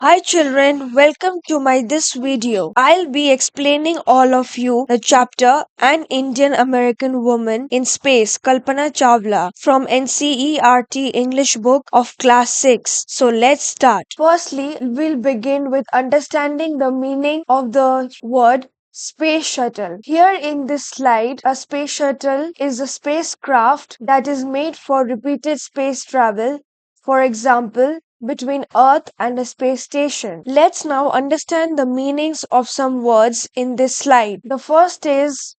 Hi children, welcome to my this video. I'll be explaining all of you the chapter An Indian American Woman in Space Kalpana Chawla from Ncert English book of class 6. So let's start. Firstly, we'll begin with understanding the meaning of the word space shuttle. Here in this slide, a space shuttle is a spacecraft that is made for repeated space travel. For example, between Earth and a space station. Let's now understand the meanings of some words in this slide. The first is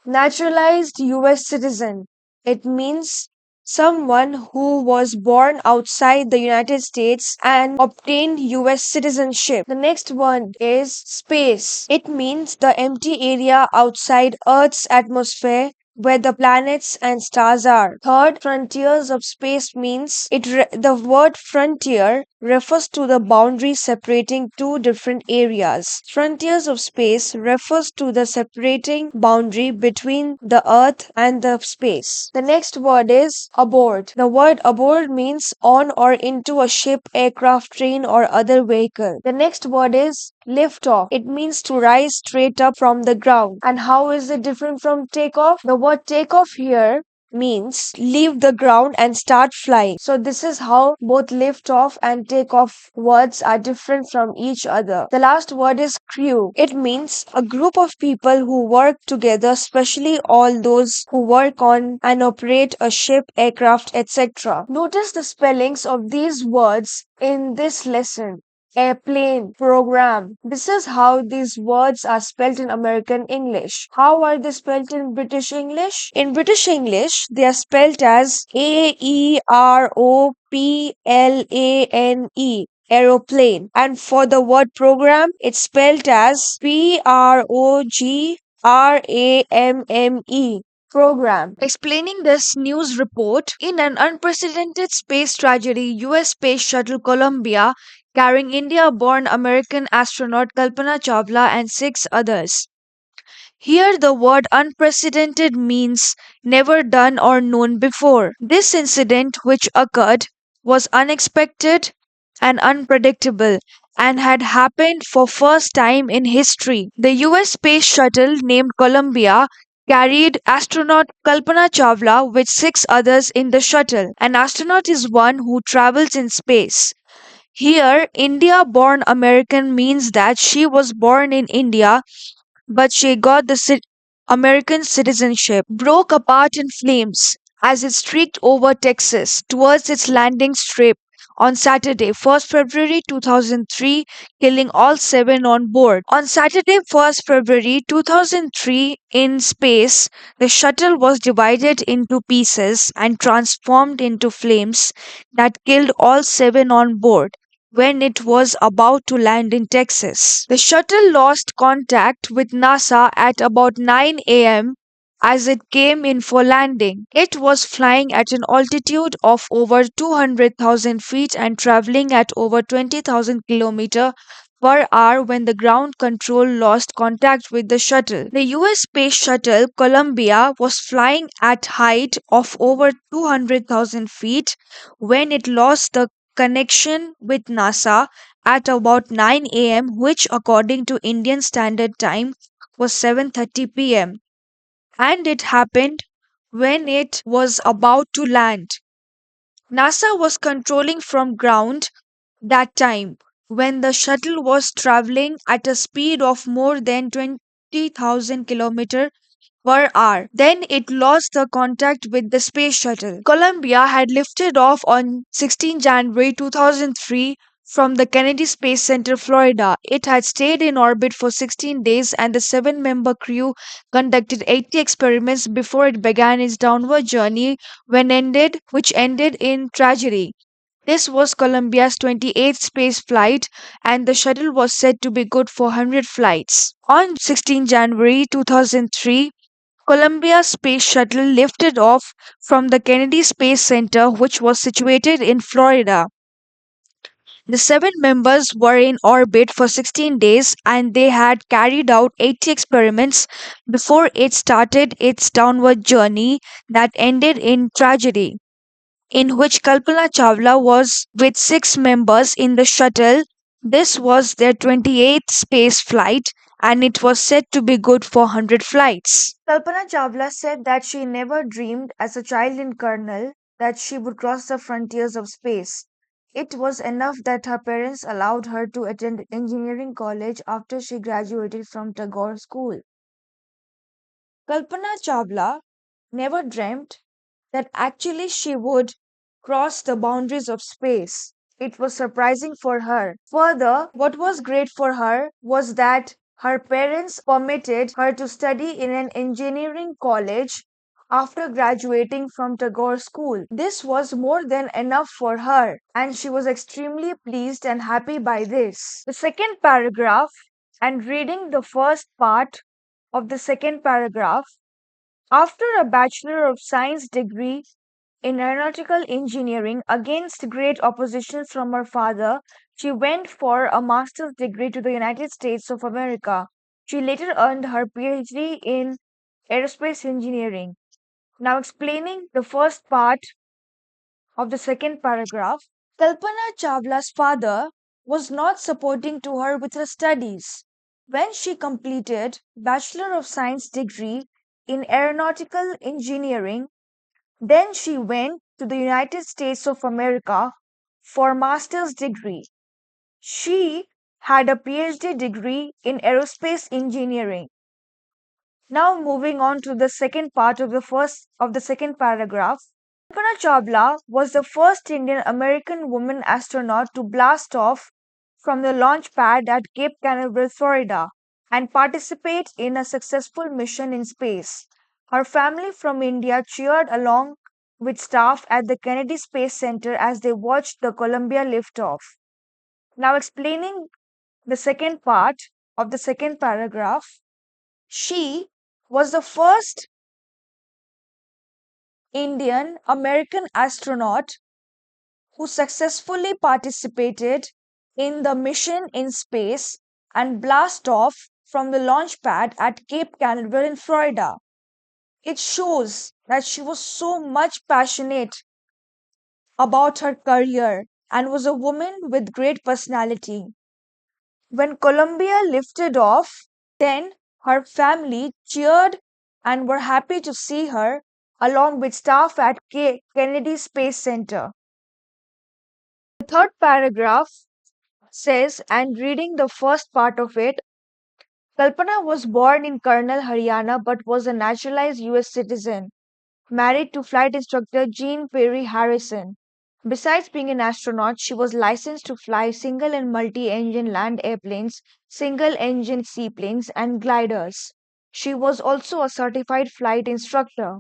naturalized US citizen. It means someone who was born outside the United States and obtained US citizenship. The next one is space. It means the empty area outside Earth's atmosphere where the planets and stars are. Third, frontiers of space means the word frontier refers to the boundary separating two different areas. Frontiers of space refers to the separating boundary between the earth and the space. The next word is aboard. The word aboard means on or into a ship, aircraft, train or other vehicle. The next word is lift off. It means to rise straight up from the ground. And how is it different from take off? The word take off here means leave the ground and start flying. So this is how both lift off and take off words are different from each other. The last word is crew. It means a group of people who work together, especially all those who work on and operate a ship, aircraft, etc. Notice the spellings of these words in this lesson. Airplane, program. This is how these words are spelled in American English. How are they spelled in British English? In British English, they are spelled as Aeroplane. And for the word program, it's spelled as Programme. Program. Explaining this news report, in an unprecedented space tragedy, US Space Shuttle Columbia, carrying India-born American astronaut Kalpana Chawla and 6 others. Here the word unprecedented means never done or known before. This incident which occurred was unexpected and unpredictable and had happened for first time in history. The US space shuttle named Columbia carried astronaut Kalpana Chawla with 6 others in the shuttle. An astronaut is one who travels in space. Here, India born American means that she was born in India but she got the American citizenship, broke apart in flames as it streaked over Texas towards its landing strip on Saturday, 1st February 2003, killing all 7 on board. On Saturday, 1st February 2003, in space, the shuttle was divided into pieces and transformed into flames that killed all 7 on board when it was about to land in Texas. The shuttle lost contact with NASA at about 9 a.m. as it came in for landing. It was flying at an altitude of over 200,000 feet and traveling at over 20,000 km per hour when the ground control lost contact with the shuttle. The US space shuttle Columbia was flying at height of over 200,000 feet when it lost the connection with NASA at about 9 a.m., which according to Indian Standard Time was 7:30 p.m. and it happened when it was about to land. NASA was controlling from ground that time when the shuttle was traveling at a speed of more than 20,000 km per hour. Then it lost the contact with the space shuttle. Columbia had lifted off on 16 January 2003 from the Kennedy Space Center, Florida. It had stayed in orbit for 16 days and the 7 member crew conducted 80 experiments before it began its downward journey which ended in tragedy. This was Columbia's 28th space flight, and the shuttle was said to be good for 100 flights. On 16 January 2003, Columbia Space Shuttle lifted off from the Kennedy Space Center, which was situated in Florida. The 7 members were in orbit for 16 days and they had carried out 80 experiments before it started its downward journey that ended in tragedy, in which Kalpana Chawla was with 6 members in the shuttle. This was their 28th space flight and it was said to be good for 100 flights. Kalpana Chawla said that she never dreamed as a child in Colonel that she would cross the frontiers of space. It was enough that her parents allowed her to attend engineering college after she graduated from Tagore School. Kalpana Chawla never dreamt that actually she would cross the boundaries of space. It was surprising for her. Further, what was great for her was that her parents permitted her to study in an engineering college after graduating from Tagore School. This was more than enough for her, and she was extremely pleased and happy by this. The second paragraph, and reading the first part of the second paragraph, after a Bachelor of Science degree in aeronautical engineering against great opposition from her father, she went for a master's degree to the United States of America. She later earned her PhD in aerospace engineering. Now, explaining the first part of the second paragraph, Kalpana Chawla's father was not supporting to her with her studies. When she completed Bachelor of Science degree in aeronautical engineering, then she went to the United States of America for master's degree. She had a PhD degree in aerospace engineering. Now moving on to the second part of the second paragraph. Kalpana Chawla was the first Indian American woman astronaut to blast off from the launch pad at Cape Canaveral, Florida, and participate in a successful mission in space. Her family from India cheered along with staff at the Kennedy Space Center as they watched the Columbia liftoff. Now, explaining the second part of the second paragraph, she was the first Indian American astronaut who successfully participated in the mission in space and blast off from the launch pad at Cape Canaveral in Florida. It shows that she was so much passionate about her career and was a woman with great personality. When Columbia lifted off, then her family cheered and were happy to see her along with staff at Kennedy Space Center. The third paragraph says, and reading the first part of it, Kalpana was born in Karnal, Haryana, but was a naturalized US citizen, married to flight instructor Jean Perry Harrison. Besides being an astronaut, she was licensed to fly single and multi engine land airplanes, single engine seaplanes, and gliders. She was also a certified flight instructor.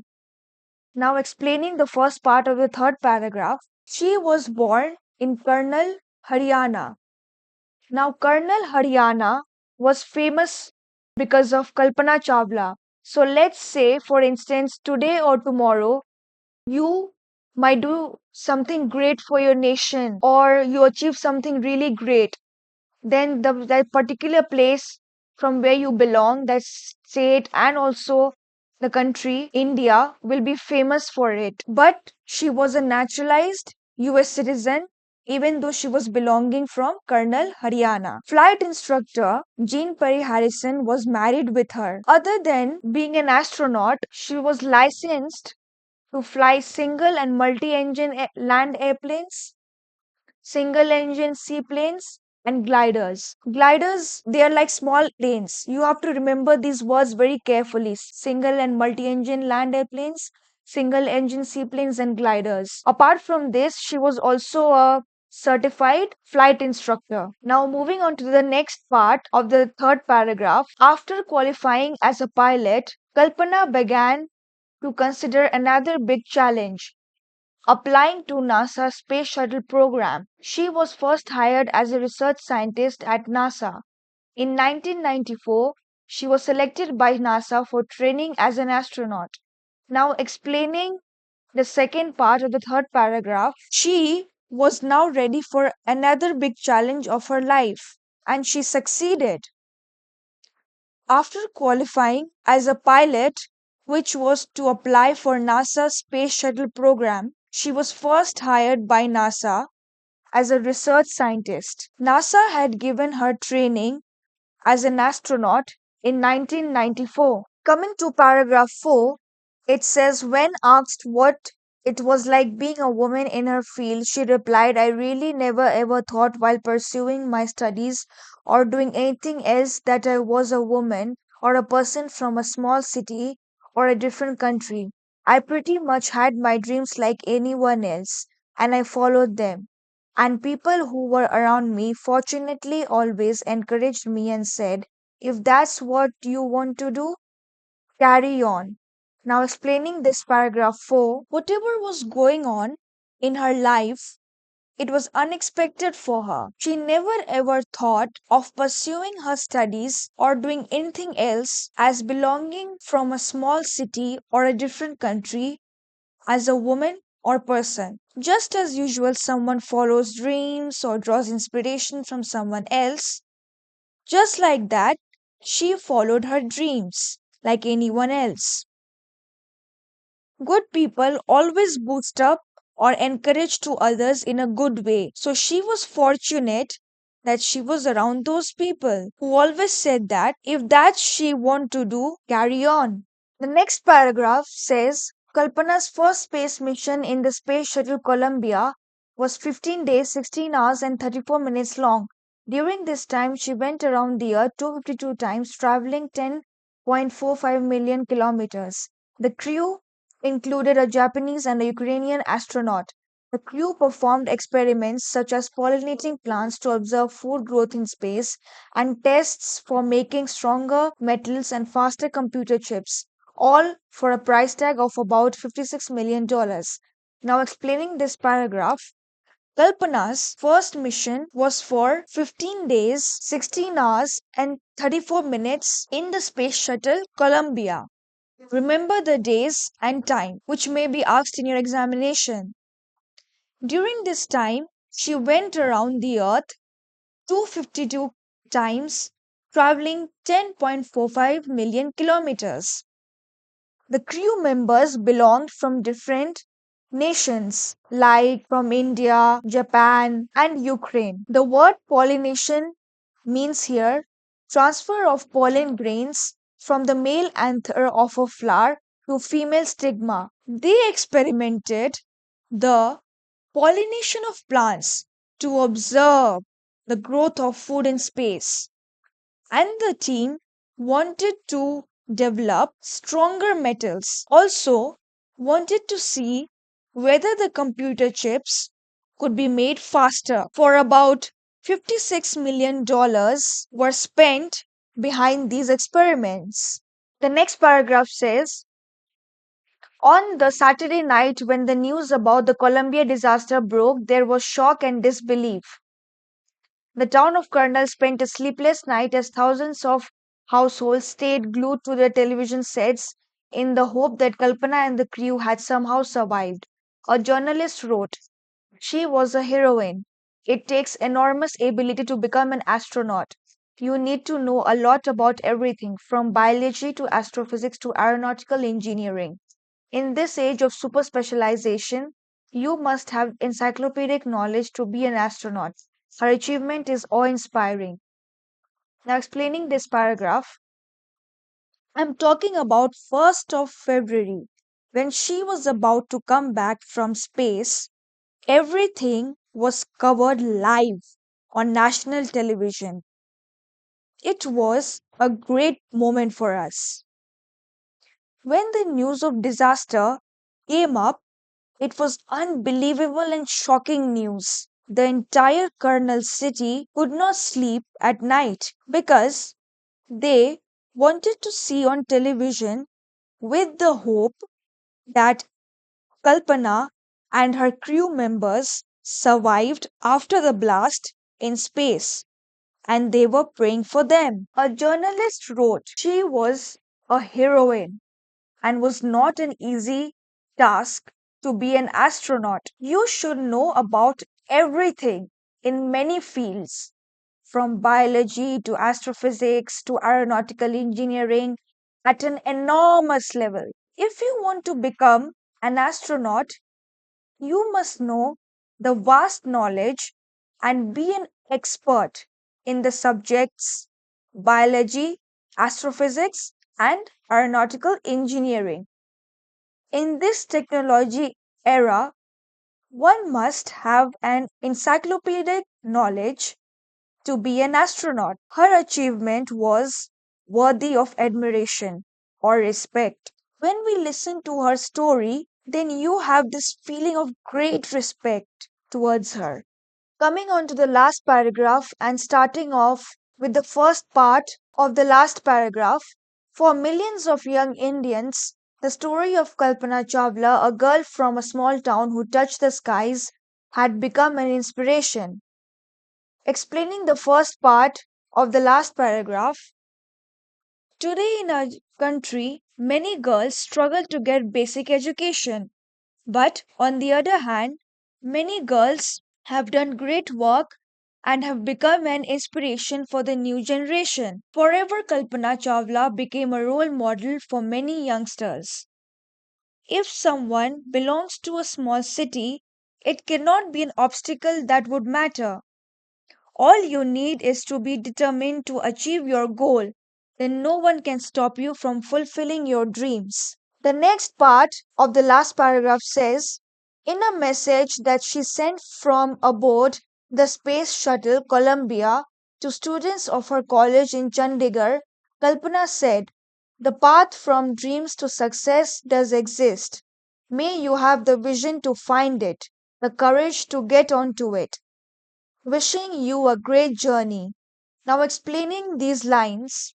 Now, explaining the first part of the third paragraph, she was born in Karnal, Haryana. Now, Karnal, Haryana was famous because of Kalpana Chawla. So, let's say, for instance, today or tomorrow, you might do something great for your nation or you achieve something really great, then that particular place from where you belong, that state and also the country, India, will be famous for it. But she was a naturalized US citizen even though she was belonging from Karnal, Haryana. Flight instructor Jean Perry Harrison was married with her. Other than being an astronaut, she was licensed to fly single and multi-engine land airplanes, single engine seaplanes, and gliders. Gliders, they are like small planes. You have to remember these words very carefully. Single and multi-engine land airplanes, single engine seaplanes, and gliders. Apart from this, she was also a certified flight instructor. Now moving on to the next part of the third paragraph. After qualifying as a pilot, Kalpana began to consider another big challenge, applying to NASA's Space Shuttle program. She was first hired as a research scientist at NASA. In 1994, she was selected by NASA for training as an astronaut. Now, explaining the second part of the third paragraph, she was now ready for another big challenge of her life, and she succeeded. After qualifying as a pilot, which was to apply for NASA's Space Shuttle program, she was first hired by NASA as a research scientist. NASA had given her training as an astronaut in 1994. Coming to paragraph 4, it says when asked what it was like being a woman in her field, she replied, I really never ever thought while pursuing my studies or doing anything else that I was a woman or a person from a small city or a different country. I pretty much had my dreams like anyone else, and I followed them. And people who were around me fortunately always encouraged me and said, if that's what you want to do, carry on. Now, explaining this paragraph 4, whatever was going on in her life, it was unexpected for her. She never ever thought of pursuing her studies or doing anything else as belonging from a small city or a different country as a woman or person. Just as usual, someone follows dreams or draws inspiration from someone else. Just like that, she followed her dreams like anyone else. Good people always boost up or encourage to others in a good way. So she was fortunate that she was around those people who always said that if that she want to do, carry on. The next paragraph says Kalpana's first space mission in the Space Shuttle Columbia was 15 days, 16 hours, and 34 minutes long. During this time, she went around the Earth 252 times, traveling 10.45 million kilometers. The crew included a Japanese and a Ukrainian astronaut. The crew performed experiments such as pollinating plants to observe food growth in space and tests for making stronger metals and faster computer chips, all for a price tag of about $56 million. Now, explaining this paragraph, Kalpana's first mission was for 15 days, 16 hours, and 34 minutes in the Space Shuttle Columbia. Remember the days and time, which may be asked in your examination. During this time, she went around the Earth 252 times, traveling 10.45 million kilometers. The crew members belonged from different nations, like from India, Japan, and Ukraine. The word pollination means here transfer of pollen grains from the male anther of a flower to female stigma. They experimented the pollination of plants to observe the growth of food in space, and the team wanted to develop stronger metals. Also, wanted to see whether the computer chips could be made faster. For about $56 million were spent behind these experiments. The next paragraph says on the Saturday night when the news about the Columbia disaster broke, there was shock and disbelief. The town of Colonel spent a sleepless night as thousands of households stayed glued to their television sets in the hope that Kalpana and the crew had somehow survived. A journalist wrote, she was a heroine. It takes enormous ability to become an astronaut. You need to know a lot about everything from biology to astrophysics to aeronautical engineering. In this age of super specialization, you must have encyclopedic knowledge to be an astronaut. Her achievement is awe inspiring. Now, explaining this paragraph, I'm talking about 1st of February when she was about to come back from space. Everything was covered live on national television. It was a great moment for us. When the news of disaster came up, it was unbelievable and shocking news. The entire Kernel city could not sleep at night because they wanted to see on television with the hope that Kalpana and her crew members survived after the blast in space, and they were praying for them. A journalist wrote she was a heroine and was not an easy task to be an astronaut. You should know about everything in many fields, from biology to astrophysics to aeronautical engineering at an enormous level. If you want to become an astronaut, you must know the vast knowledge and be an expert in the subjects biology, astrophysics, and aeronautical engineering. In this technology era, one must have an encyclopedic knowledge to be an astronaut. Her achievement was worthy of admiration or respect. When we listen to her story, then you have this feeling of great respect towards her. Coming on to the last paragraph and starting off with the first part of the last paragraph, for millions of young Indians, the story of Kalpana Chawla, a girl from a small town who touched the skies, had become an inspiration. Explaining the first part of the last paragraph, today in our country, many girls struggle to get basic education. But on the other hand, many girls have done great work and have become an inspiration for the new generation. Forever, Kalpana Chawla became a role model for many youngsters. If someone belongs to a small city, it cannot be an obstacle that would matter. All you need is to be determined to achieve your goal. Then no one can stop you from fulfilling your dreams. The next part of the last paragraph says, in a message that she sent from aboard the Space Shuttle Columbia to students of her college in Chandigarh, Kalpana said, the path from dreams to success does exist. May you have the vision to find it, the courage to get onto it. Wishing you a great journey. Now, explaining these lines,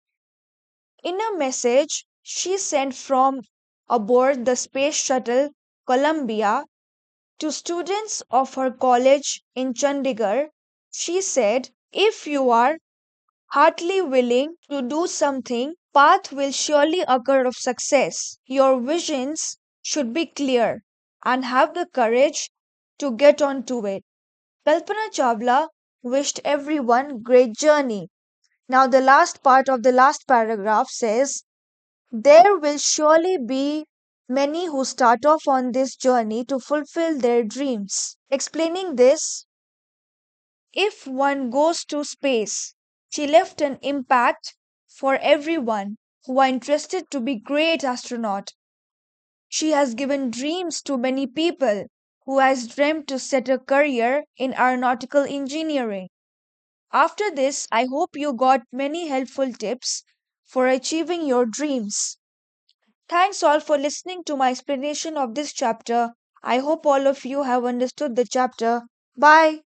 in a message she sent from aboard the Space Shuttle Columbia to students of her college in Chandigarh, she said, if you are heartily willing to do something, path will surely occur of success. Your visions should be clear and have the courage to get on to it. Kalpana Chawla wished everyone great journey. Now the last part of the last paragraph says, there will surely be many who start off on this journey to fulfill their dreams. Explaining this, if one goes to space, she left an impact for everyone who are interested to be great astronaut. She has given dreams to many people who has dreamt to set a career in aeronautical engineering. After this, I hope you got many helpful tips for achieving your dreams. Thanks all for listening to my explanation of this chapter. I hope all of you have understood the chapter. Bye.